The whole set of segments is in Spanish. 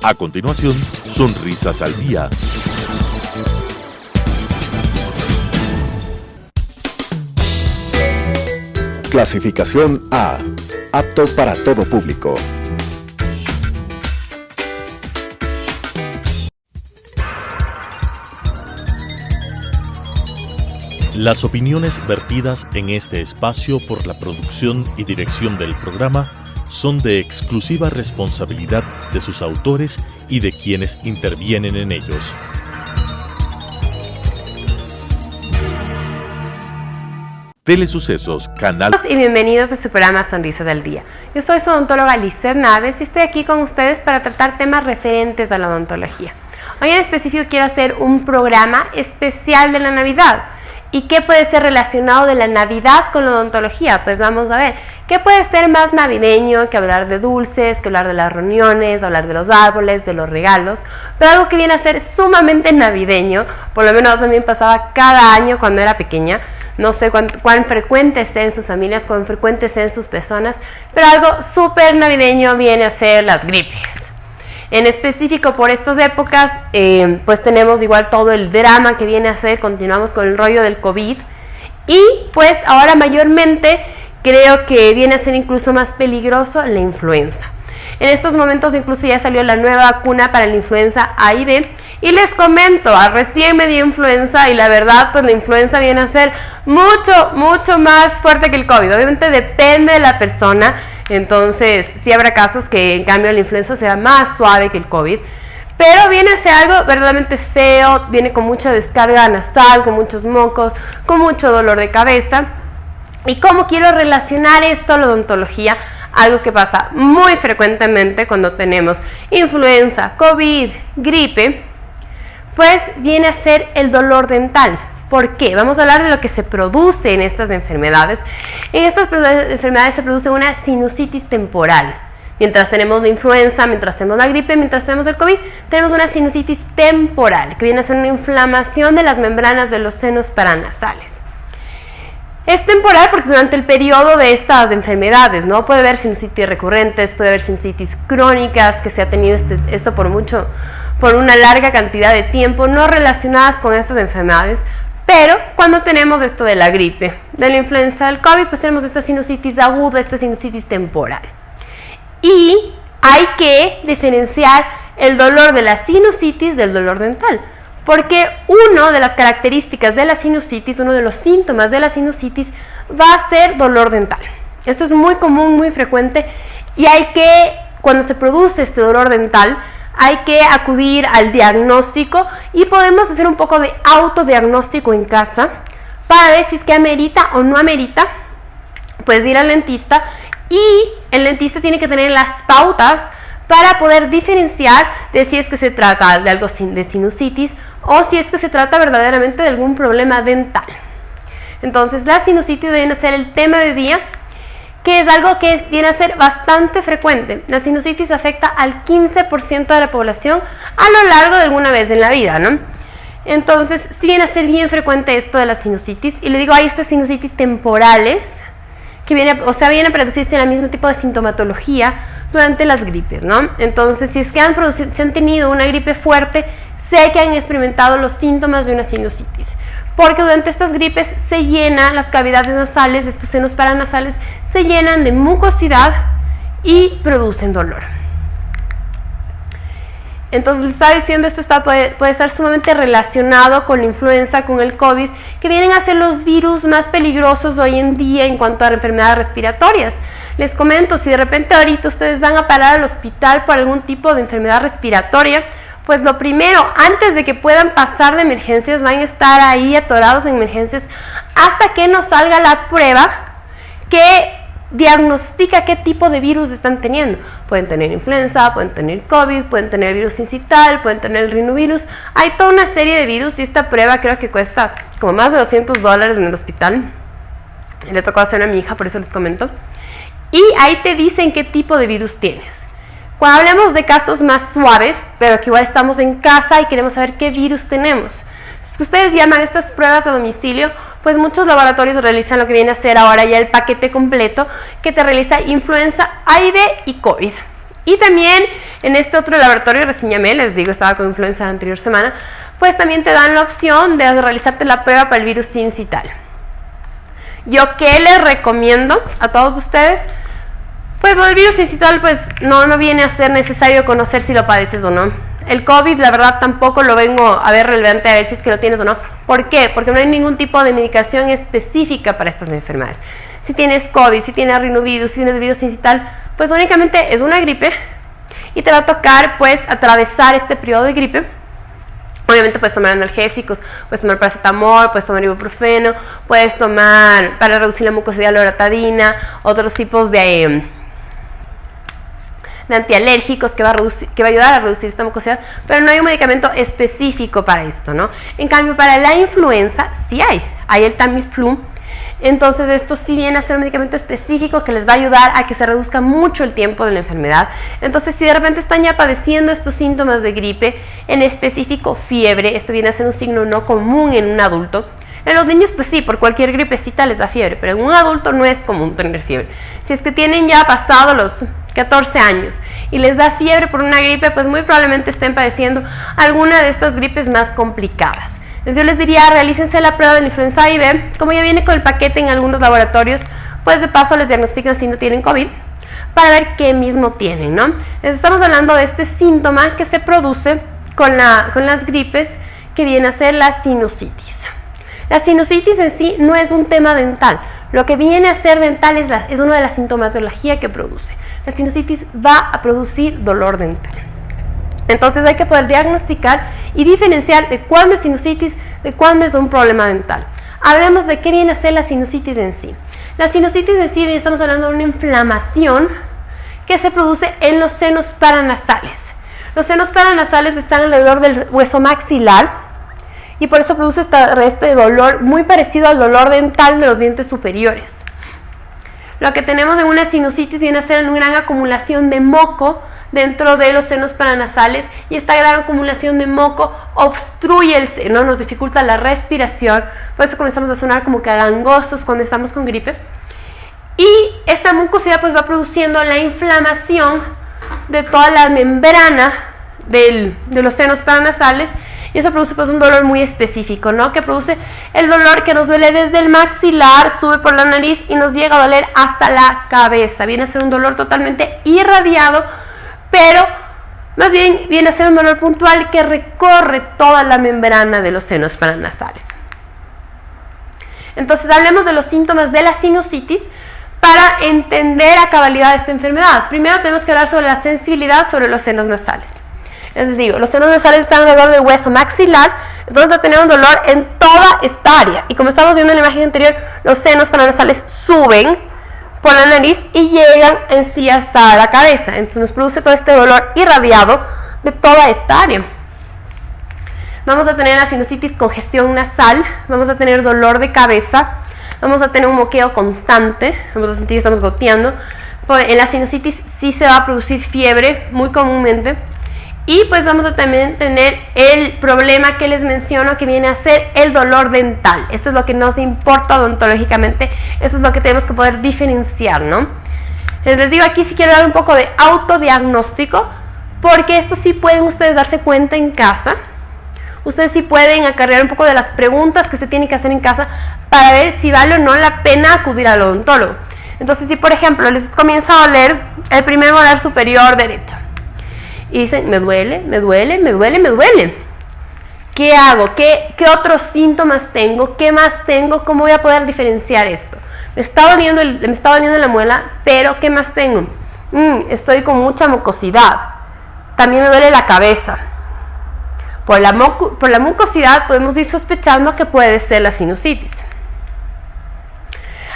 A continuación, Sonrisas al Día. Clasificación A. Apto para todo público. Las opiniones vertidas en este espacio por la producción y dirección del programa son de exclusiva responsabilidad de sus autores y de quienes intervienen en ellos. Telesucesos, canal... Y bienvenidos a su programa Sonrisas del Día. Yo soy su odontóloga Lizeth Naves y estoy aquí con ustedes para tratar temas referentes a la odontología. Hoy en específico quiero hacer un programa especial de la Navidad. ¿Y qué puede ser relacionado de la Navidad con la odontología? Pues vamos a ver, ¿qué puede ser más navideño que hablar de dulces, que hablar de las reuniones, hablar de los árboles, de los regalos? Pero algo que viene a ser sumamente navideño, por lo menos a mí me pasaba cada año cuando era pequeña. No sé cuán frecuente sea en sus familias, cuán frecuente sea en sus personas, pero algo súper navideño viene a ser las gripes. En específico por estas épocas, pues tenemos igual todo el drama que viene a ser, continuamos con el rollo del COVID y pues ahora mayormente creo que viene a ser incluso más peligroso la influenza. En estos momentos incluso ya salió la nueva vacuna para la influenza A y B y les comento, recién me dio influenza y la verdad pues la influenza viene a ser mucho más fuerte que el COVID. Obviamente depende de la persona. Entonces, sí habrá casos que en cambio la influenza sea más suave que el COVID, pero viene a ser algo verdaderamente feo, viene con mucha descarga nasal, con muchos mocos, con mucho dolor de cabeza. ¿Y cómo quiero relacionar esto a la odontología? Algo que pasa muy frecuentemente cuando tenemos influenza, COVID, gripe, pues viene a ser el dolor dental. ¿Por qué? Vamos a hablar de lo que se produce en estas enfermedades. En estas enfermedades se produce una sinusitis temporal. Mientras tenemos la influenza, mientras tenemos la gripe, mientras tenemos el COVID, tenemos una sinusitis temporal, que viene a ser una inflamación de las membranas de los senos paranasales. Es temporal porque durante el periodo de estas enfermedades, ¿no? Puede haber sinusitis recurrentes, puede haber sinusitis crónicas, que se ha tenido esto por una larga cantidad de tiempo, no relacionadas con estas enfermedades. Pero cuando tenemos esto de la gripe, de la influenza, del COVID, pues tenemos esta sinusitis aguda, esta sinusitis temporal. Y hay que diferenciar el dolor de la sinusitis del dolor dental, porque una de las características de la sinusitis, uno de los síntomas de la sinusitis, va a ser dolor dental. Esto es muy común, muy frecuente, y cuando se produce este dolor dental, hay que acudir al diagnóstico y podemos hacer un poco de autodiagnóstico en casa para ver si es que amerita o no amerita pues ir al dentista, y el dentista tiene que tener las pautas para poder diferenciar de si es que se trata de algo de sinusitis o si es que se trata verdaderamente de algún problema dental. Entonces la sinusitis debe ser el tema de día, que es algo que viene a ser bastante frecuente. La sinusitis afecta al 15% de la población a lo largo de alguna vez en la vida, ¿no? Entonces, sí viene a ser bien frecuente esto de la sinusitis, y le digo, hay estas sinusitis temporales, que vienen a producirse en el mismo tipo de sintomatología durante las gripes, ¿no? Entonces, si es que si han tenido una gripe fuerte, sé que han experimentado los síntomas de una sinusitis, porque durante estas gripes se llenan las cavidades nasales, estos senos paranasales se llenan de mucosidad y producen dolor. Entonces les estaba diciendo, esto puede estar sumamente relacionado con la influenza, con el COVID, que vienen a ser los virus más peligrosos hoy en día en cuanto a enfermedades respiratorias. Les comento, si de repente ahorita ustedes van a parar al hospital por algún tipo de enfermedad respiratoria, pues lo primero, antes de que puedan pasar de emergencias, van a estar ahí atorados en emergencias hasta que nos salga la prueba que diagnostica qué tipo de virus están teniendo. Pueden tener influenza, pueden tener COVID, pueden tener virus sincital, pueden tener el rinovirus. Hay toda una serie de virus, y esta prueba creo que cuesta como más de $200 en el hospital. Le tocó hacer a mi hija, por eso les comento. Y ahí te dicen qué tipo de virus tienes. Cuando hablamos de casos más suaves, pero que igual estamos en casa y queremos saber qué virus tenemos, si ustedes llaman estas pruebas a domicilio, pues muchos laboratorios realizan lo que viene a ser ahora ya el paquete completo, que te realiza influenza A y B y COVID. Y también en este otro laboratorio, recién llamé, les digo, estaba con influenza la anterior semana, pues también te dan la opción de realizarte la prueba para el virus sincital. ¿Yo qué les recomiendo a todos ustedes? Pues lo del virus sincital, pues no viene a ser necesario conocer si lo padeces o no. El COVID, la verdad, tampoco lo vengo a ver relevante a ver si es que lo tienes o no. ¿Por qué? Porque no hay ningún tipo de medicación específica para estas enfermedades. Si tienes COVID, si tienes rinovirus, si tienes virus sincital, pues únicamente es una gripe y te va a tocar pues atravesar este periodo de gripe. Obviamente puedes tomar analgésicos, puedes tomar paracetamol, puedes tomar ibuprofeno, puedes tomar para reducir la mucosidad loratadina, otros tipos de antialérgicos que va a ayudar a reducir esta mucosidad, pero no hay un medicamento específico para esto, ¿no? En cambio, para la influenza sí hay el Tamiflu. Entonces esto sí viene a ser un medicamento específico que les va a ayudar a que se reduzca mucho el tiempo de la enfermedad. Entonces si de repente están ya padeciendo estos síntomas de gripe, en específico fiebre, esto viene a ser un signo no común en un adulto. En los niños pues sí, por cualquier gripecita les da fiebre, pero en un adulto no es común tener fiebre. Si es que tienen ya pasado los 14 años y les da fiebre por una gripe, pues muy probablemente estén padeciendo alguna de estas gripes más complicadas. Entonces yo les diría, realícense la prueba de la influenza A y B, como ya viene con el paquete en algunos laboratorios, pues de paso les diagnostican si no tienen COVID, para ver qué mismo tienen, ¿no? Entonces estamos hablando de este síntoma que se produce con las gripes, que viene a ser la sinusitis. La sinusitis en sí no es un tema dental, lo que viene a ser dental es una de las sintomatologías que produce. La sinusitis va a producir dolor dental. Entonces hay que poder diagnosticar y diferenciar de cuándo es sinusitis, de cuándo es un problema dental. Hablemos de qué viene a ser la sinusitis en sí. La sinusitis en sí, estamos hablando de una inflamación que se produce en los senos paranasales. Los senos paranasales están alrededor del hueso maxilar y por eso produce este dolor muy parecido al dolor dental de los dientes superiores. Lo que tenemos en una sinusitis viene a ser una gran acumulación de moco dentro de los senos paranasales, y esta gran acumulación de moco obstruye el seno, nos dificulta la respiración, por eso comenzamos a sonar como que gangosos cuando estamos con gripe, y esta mucosidad pues va produciendo la inflamación de toda la membrana de los senos paranasales, y eso produce pues un dolor muy específico, ¿no? Que produce el dolor que nos duele desde el maxilar, sube por la nariz y nos llega a doler hasta la cabeza. Viene a ser un dolor totalmente irradiado, pero más bien viene a ser un dolor puntual que recorre toda la membrana de los senos paranasales. Entonces hablemos de los síntomas de la sinusitis para entender a cabalidad esta enfermedad. Primero tenemos que hablar sobre la sensibilidad sobre los senos nasales. Les digo, los senos nasales están alrededor del hueso maxilar, entonces va a tener un dolor en toda esta área. Y como estamos viendo en la imagen anterior, los senos paranasales suben por la nariz y llegan en sí hasta la cabeza. Entonces nos produce todo este dolor irradiado de toda esta área. Vamos a tener la sinusitis, congestión nasal, vamos a tener dolor de cabeza, vamos a tener un moqueo constante, vamos a sentir que estamos goteando. En la sinusitis sí se va a producir fiebre muy comúnmente. Y pues vamos a también tener el problema que les menciono, que viene a ser el dolor dental. Esto es lo que nos importa odontológicamente, esto es lo que tenemos que poder diferenciar, ¿no? Les digo, aquí sí quiero dar un poco de autodiagnóstico, porque esto sí pueden ustedes darse cuenta en casa. Ustedes sí pueden acarrear un poco de las preguntas que se tienen que hacer en casa para ver si vale o no la pena acudir al odontólogo. Entonces, si por ejemplo les comienza a doler el primer molar superior derecho, y dicen, me duele, me duele, me duele, me duele. ¿Qué hago? ¿Qué otros síntomas tengo? ¿Qué más tengo? ¿Cómo voy a poder diferenciar esto? Me está doliendo la muela, pero ¿qué más tengo? Estoy con mucha mucosidad. También me duele la cabeza. Por la mucosidad podemos ir sospechando que puede ser la sinusitis.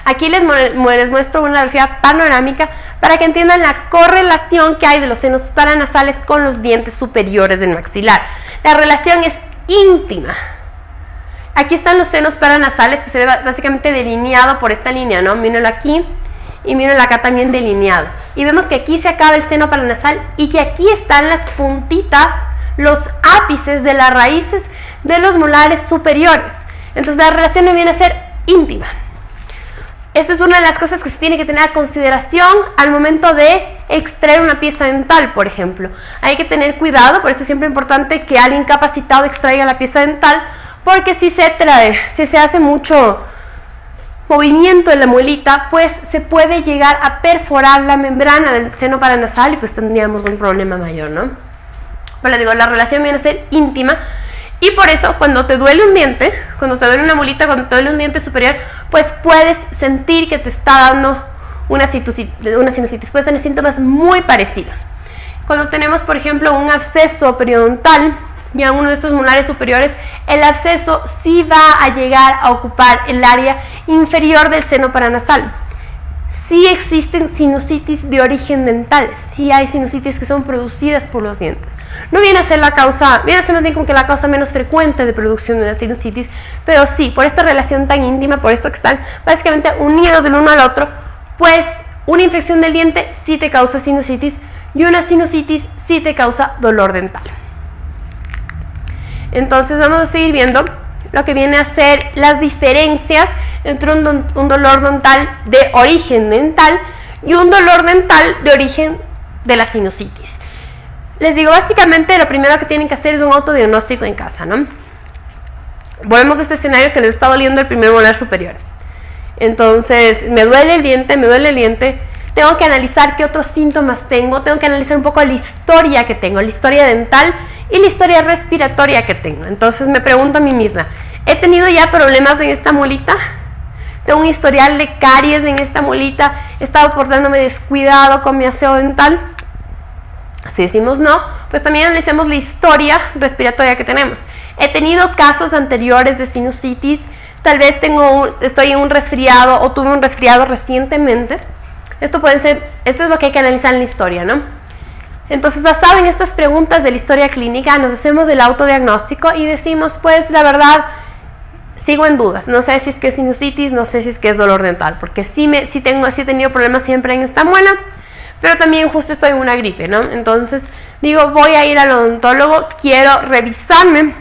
Aquí les muestro una radiografía panorámica para que entiendan la correlación que hay de los senos paranasales con los dientes superiores del maxilar. La relación es íntima. Aquí están los senos paranasales, que se ve básicamente delineado por esta línea, ¿no? Mírenlo aquí y mírenlo acá también delineado. Y vemos que aquí se acaba el seno paranasal y que aquí están las puntitas, los ápices de las raíces de los molares superiores. Entonces la relación viene a ser íntima. Esta es una de las cosas que se tiene que tener a consideración al momento de extraer una pieza dental, por ejemplo. Hay que tener cuidado, por eso es siempre importante que alguien capacitado extraiga la pieza dental, porque si se hace mucho movimiento de la muelita, pues se puede llegar a perforar la membrana del seno paranasal y pues tendríamos un problema mayor, ¿no? Pero les digo, la relación viene a ser íntima. Y por eso, cuando te duele un diente, cuando te duele una muelita, cuando te duele un diente superior, pues puedes sentir que te está dando una sinusitis. Puedes tener síntomas muy parecidos. Cuando tenemos, por ejemplo, un absceso periodontal, ya en uno de estos molares superiores, el absceso sí va a llegar a ocupar el área inferior del seno paranasal. Sí existen sinusitis de origen dental, sí hay sinusitis que son producidas por los dientes. No viene a ser la causa, viene a ser más bien como que la causa menos frecuente de producción de una sinusitis, pero sí, por esta relación tan íntima, por esto que están básicamente unidos del uno al otro, pues una infección del diente sí te causa sinusitis y una sinusitis sí te causa dolor dental. Entonces vamos a seguir viendo lo que viene a ser las diferencias entre un dolor dental de origen dental y un dolor dental de origen de la sinusitis. Les digo, básicamente lo primero que tienen que hacer es un autodiagnóstico en casa, ¿no? Volvemos a este escenario que les está doliendo el primer molar superior. Entonces, me duele el diente, tengo que analizar qué otros síntomas tengo que analizar un poco la historia que tengo, la historia dental y la historia respiratoria que tengo. Entonces me pregunto a mí misma, ¿he tenido ya problemas en esta muelita? ¿Tengo un historial de caries en esta muelita? ¿He estado portándome descuidado con mi aseo dental? Si decimos no, pues también analicemos la historia respiratoria que tenemos. ¿He tenido casos anteriores de sinusitis? Tal vez estoy en un resfriado o tuve un resfriado recientemente. Esto es lo que hay que analizar en la historia, ¿no? Entonces, basado en estas preguntas de la historia clínica, nos hacemos el autodiagnóstico y decimos, pues, la verdad, sigo en dudas. No sé si es que es sinusitis, no sé si es que es dolor dental, porque sí he tenido problemas siempre en esta muela, pero también justo estoy en una gripe, ¿no? Entonces, digo, voy a ir al odontólogo, quiero revisarme,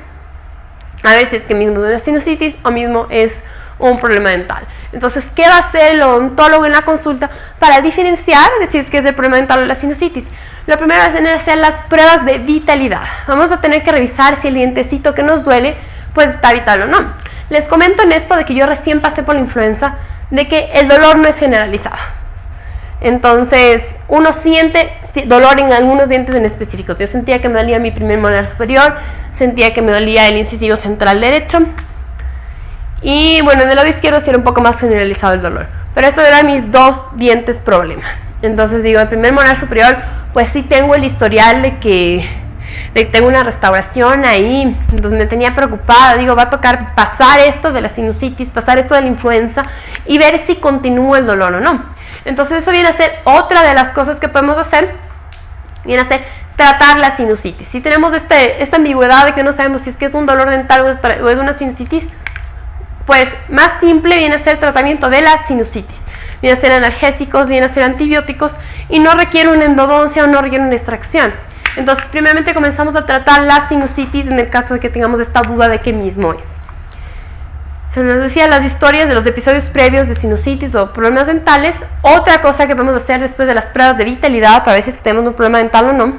a ver si es que mismo es una sinusitis o mismo es un problema dental. Entonces, ¿qué va a hacer el odontólogo en la consulta para diferenciar de si es que es el problema dental o la sinusitis? Lo primero es hacer las pruebas de vitalidad. Vamos a tener que revisar si el dientecito que nos duele pues está vital o no. Les comento en esto de que yo recién pasé por la influenza, de que el dolor no es generalizado. Entonces, uno siente dolor en algunos dientes en específicos. Yo sentía que me dolía mi primer molar superior, sentía que me dolía el incisivo central derecho. Y bueno, en el lado izquierdo sí era un poco más generalizado el dolor. Pero estos eran mis dos dientes problema. Entonces digo, el primer molar superior, pues sí tengo el historial de que tengo una restauración ahí. Entonces me tenía preocupada. Digo, va a tocar pasar esto de la sinusitis, pasar esto de la influenza y ver si continúa el dolor o no. Entonces eso viene a ser otra de las cosas que podemos hacer. Viene a ser tratar la sinusitis. Si tenemos esta ambigüedad de que no sabemos si es que es un dolor dental o es una sinusitis, pues más simple viene a ser el tratamiento de la sinusitis. Viene a ser analgésicos, viene a ser antibióticos y no requiere una endodoncia o no requiere una extracción. Entonces, primeramente comenzamos a tratar la sinusitis en el caso de que tengamos esta duda de qué mismo es. Les decía las historias de los episodios previos de sinusitis o problemas dentales. Otra cosa que podemos hacer después de las pruebas de vitalidad para ver si es que tenemos un problema dental o no,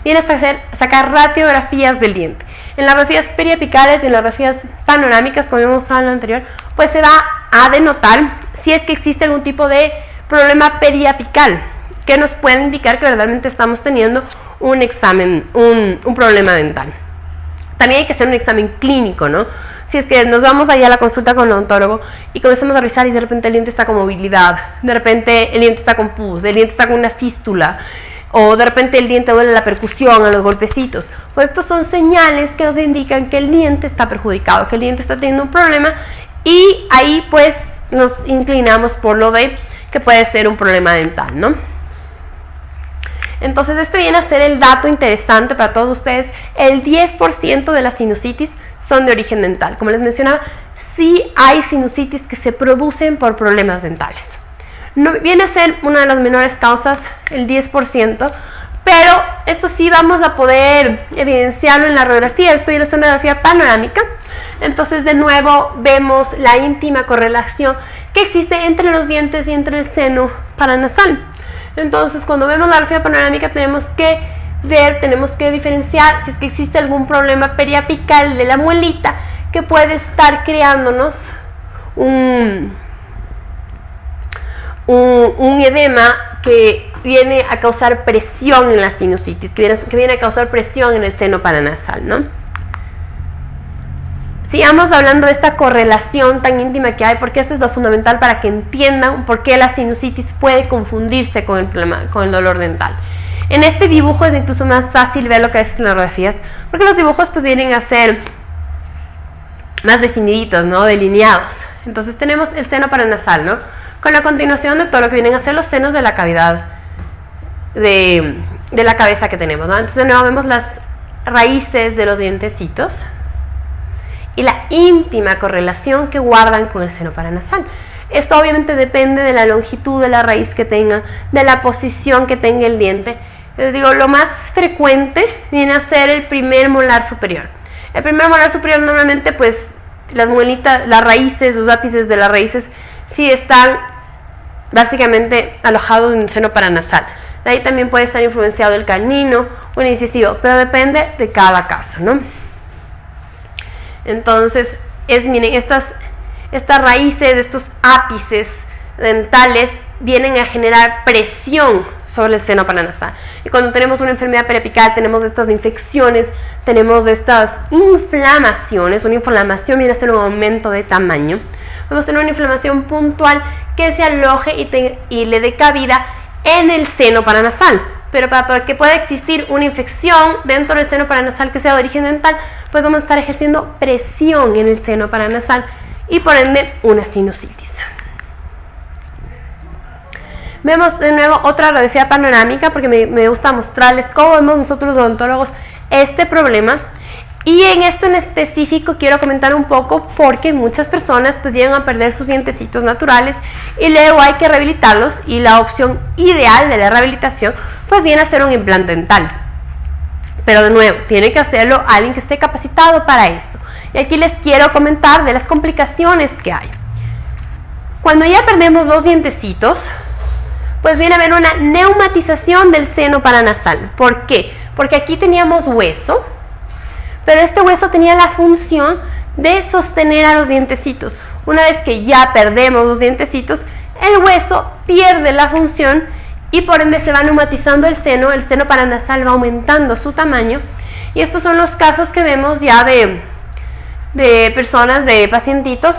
viene a sacar radiografías del diente. En las radiografías periapicales y en las radiografías panorámicas, como hemos mostrado en lo anterior, pues se va a denotar si es que existe algún tipo de problema periapical que nos puede indicar que verdaderamente estamos teniendo un examen, un problema dental. También hay que hacer un examen clínico, ¿no? Si es que nos vamos allá a la consulta con el odontólogo y comenzamos a revisar y de repente el diente está con movilidad, de repente el diente está con pus, el diente está con una fístula, o de repente el diente duele la percusión, a los golpecitos. Pues estos son señales que nos indican que el diente está perjudicado, que el diente está teniendo un problema y ahí pues nos inclinamos por lo de que puede ser un problema dental, ¿no? Entonces este viene a ser el dato interesante para todos ustedes. El 10% de las sinusitis son de origen dental. Como les mencionaba, sí hay sinusitis que se producen por problemas dentales. No, viene a ser una de las menores causas, el 10%, pero esto sí vamos a poder evidenciarlo en la radiografía. Esto ya es una radiografía panorámica. Entonces de nuevo vemos la íntima correlación que existe entre los dientes y entre el seno paranasal. Entonces cuando vemos la radiografía panorámica tenemos que diferenciar si es que existe algún problema periapical de la muelita que puede estar creándonos un edema que viene a causar presión en la sinusitis, que viene a causar presión en el seno paranasal, ¿no? Sigamos hablando de esta correlación tan íntima que hay, porque esto es lo fundamental para que entiendan por qué la sinusitis puede confundirse con el dolor dental. En este dibujo es incluso más fácil ver lo que es en las radiografías, porque los dibujos pues vienen a ser más definiditos, ¿no? Delineados. Entonces tenemos el seno paranasal, ¿no? Con la continuación de todo lo que vienen a ser los senos de la cavidad de la cabeza que tenemos, ¿no? Entonces de nuevo vemos las raíces de los dientecitos y la íntima correlación que guardan con el seno paranasal. Esto obviamente depende de la longitud de la raíz que tenga, de la posición que tenga el diente. Les digo, lo más frecuente viene a ser el primer molar superior. El primer molar superior normalmente pues las muelitas, las raíces, los ápices de las raíces sí están básicamente alojados en el seno paranasal. De ahí también puede estar influenciado el canino o el incisivo, pero depende de cada caso, ¿no? Entonces, miren, estas raíces, estos ápices dentales vienen a generar presión sobre el seno paranasal. Y cuando tenemos una enfermedad periapical, tenemos estas infecciones, tenemos estas inflamaciones. Una inflamación viene a ser un aumento de tamaño. Vamos a tener una inflamación puntual que se aloje y le dé cabida en el seno paranasal. Pero para que pueda existir una infección dentro del seno paranasal que sea de origen dental, pues vamos a estar ejerciendo presión en el seno paranasal y por ende una sinusitis. Vemos de nuevo otra radiografía panorámica porque me gusta mostrarles cómo vemos nosotros los odontólogos este problema. Y en esto en específico quiero comentar un poco porque muchas personas pues llegan a perder sus dientecitos naturales y luego hay que rehabilitarlos, y la opción ideal de la rehabilitación pues viene a ser un implante dental. Pero de nuevo, tiene que hacerlo alguien que esté capacitado para esto. Y aquí les quiero comentar de las complicaciones que hay. Cuando ya perdemos los dientecitos, pues viene a haber una neumatización del seno paranasal. ¿Por qué? Porque aquí teníamos hueso, pero este hueso tenía la función de sostener a los dientecitos. Una vez que ya perdemos los dientecitos, el hueso pierde la función y por ende se va neumatizando el seno paranasal va aumentando su tamaño. Y estos son los casos que vemos ya de personas, de pacientitos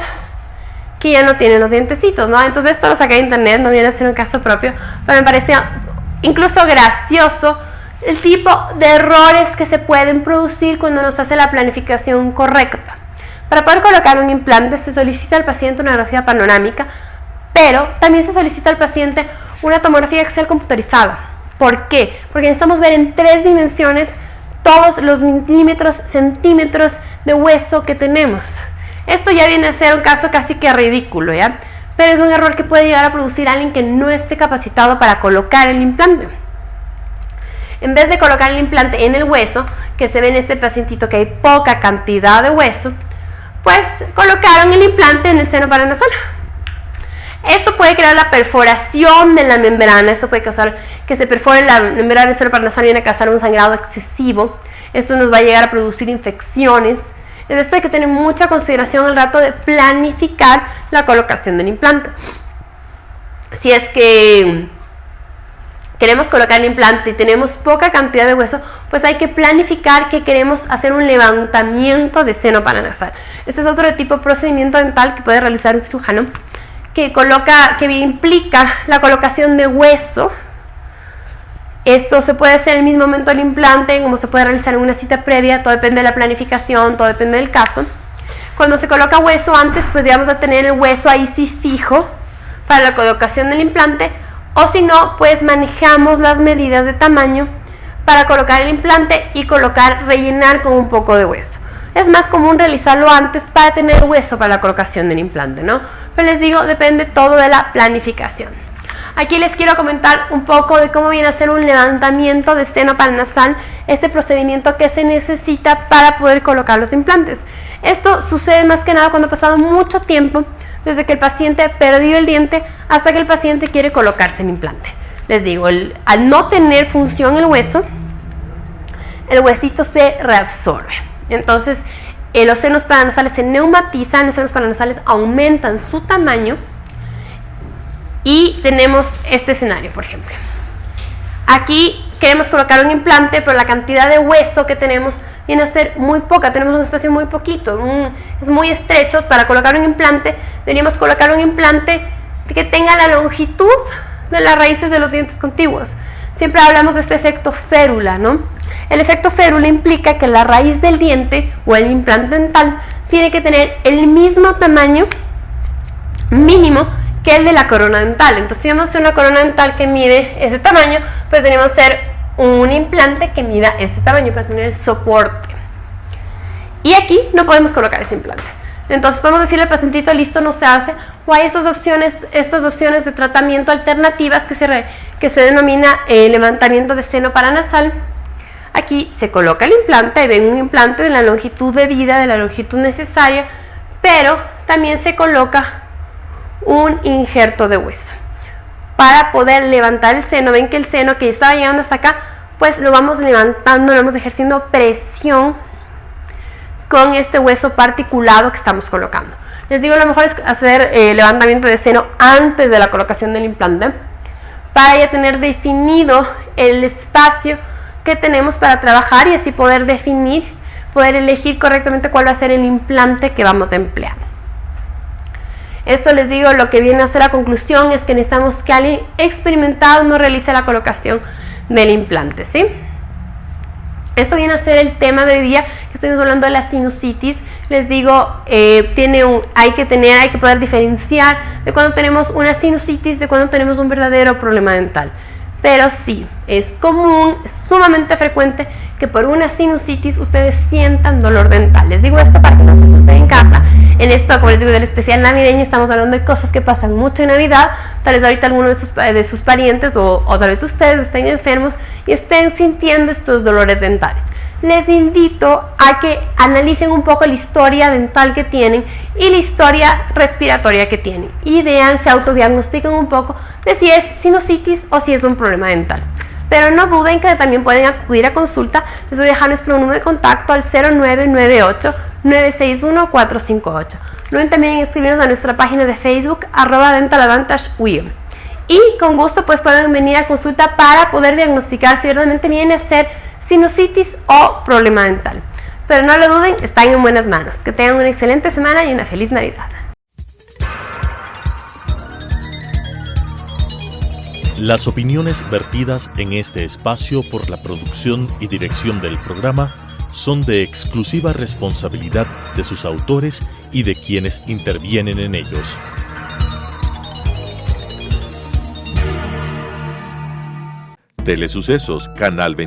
que ya no tienen los dientecitos, ¿no? Entonces esto lo saqué de internet, no viene a ser un caso propio, pero me parecía incluso gracioso el tipo de errores que se pueden producir cuando no se hace la planificación correcta. Para poder colocar un implante se solicita al paciente una radiografía panorámica, pero también se solicita al paciente una tomografía axial computarizada. ¿Por qué? Porque necesitamos ver en 3 dimensiones todos los milímetros, centímetros de hueso que tenemos. Esto ya viene a ser un caso casi que ridículo, ¿ya? Pero es un error que puede llegar a producir a alguien que no esté capacitado para colocar el implante. En vez de colocar el implante en el hueso, que se ve en este pacientito que hay poca cantidad de hueso, pues colocaron el implante en el seno paranasal. Esto puede crear la perforación de la membrana, esto puede causar que se perfore la membrana del seno paranasal, viene a causar un sangrado excesivo. Esto nos va a llegar a producir infecciones. Esto hay que tener mucha consideración al rato de planificar la colocación del implante. Si es que queremos colocar el implante y tenemos poca cantidad de hueso, pues hay que planificar que queremos hacer un levantamiento de seno paranasal. Este es otro tipo de procedimiento dental que puede realizar un cirujano que implica la colocación de hueso. Esto se puede hacer en el mismo momento del implante, como se puede realizar en una cita previa, todo depende de la planificación, todo depende del caso. Cuando se coloca hueso antes, pues ya vamos a tener el hueso ahí sí fijo para la colocación del implante, o si no, pues manejamos las medidas de tamaño para colocar el implante y rellenar con un poco de hueso. Es más común realizarlo antes para tener hueso para la colocación del implante, ¿no? Pero les digo, depende todo de la planificación. Aquí les quiero comentar un poco de cómo viene a ser un levantamiento de seno paranasal, este procedimiento que se necesita para poder colocar los implantes. Esto sucede más que nada cuando ha pasado mucho tiempo desde que el paciente perdió el diente hasta que el paciente quiere colocarse el implante. Les digo, al no tener función el hueso, el huesito se reabsorbe. Entonces, los senos paranasales se neumatizan, los senos paranasales aumentan su tamaño y tenemos este escenario, por ejemplo. Aquí queremos colocar un implante, pero la cantidad de hueso que tenemos viene a ser muy poca, tenemos un espacio muy poquito, es muy estrecho. Para colocar un implante, deberíamos colocar un implante que tenga la longitud de las raíces de los dientes contiguos. Siempre hablamos de este efecto férula, ¿no? El efecto férula implica que la raíz del diente o el implante dental tiene que tener el mismo tamaño mínimo que el de la corona dental. Entonces, si vamos a hacer una corona dental que mide ese tamaño, pues tenemos que hacer un implante que mida este tamaño para tener el soporte. Y aquí no podemos colocar ese implante. Entonces podemos decirle al pacientito, listo, no se hace, o hay estas opciones de tratamiento alternativas que se denomina levantamiento de seno paranasal. Aquí se coloca el implante, ven un implante de la longitud debida, de la longitud necesaria, pero también se coloca un injerto de hueso para poder levantar el seno. Ven que el seno que estaba llegando hasta acá, pues lo vamos levantando, lo vamos ejerciendo presión con este hueso particulado que estamos colocando. Les digo, lo mejor es hacer levantamiento de seno antes de la colocación del implante para ya tener definido el espacio que tenemos para trabajar y así poder elegir correctamente cuál va a ser el implante que vamos a emplear. Esto, les digo, lo que viene a ser la conclusión es que necesitamos que alguien experimentado nos realice la colocación del implante, ¿sí? Esto viene a ser el tema de hoy día, que estuvimos hablando de la sinusitis. Les digo, hay que poder diferenciar de cuando tenemos una sinusitis de cuando tenemos un verdadero problema dental. Pero sí, es común, es sumamente frecuente que por una sinusitis ustedes sientan dolor dental. Les digo esto para que no se asusten en casa. En esto, como les digo, del especial navideño, estamos hablando de cosas que pasan mucho en Navidad. Tal vez ahorita alguno de sus parientes o tal vez ustedes estén enfermos y estén sintiendo estos dolores dentales. Les invito a que analicen un poco la historia dental que tienen y la historia respiratoria que tienen y vean, se autodiagnostiquen un poco de si es sinusitis o si es un problema dental. Pero no duden que también pueden acudir a consulta. Les voy a dejar nuestro número de contacto al 0998-961-458. No duden también en escribirnos a nuestra página de Facebook @dentalavantage.ui. Y con gusto pues pueden venir a consulta para poder diagnosticar si realmente viene a ser sinusitis o problema dental. Pero no lo duden, están en buenas manos. Que tengan una excelente semana y una feliz Navidad. Las opiniones vertidas en este espacio por la producción y dirección del programa son de exclusiva responsabilidad de sus autores y de quienes intervienen en ellos. Telesucesos, Canal 20.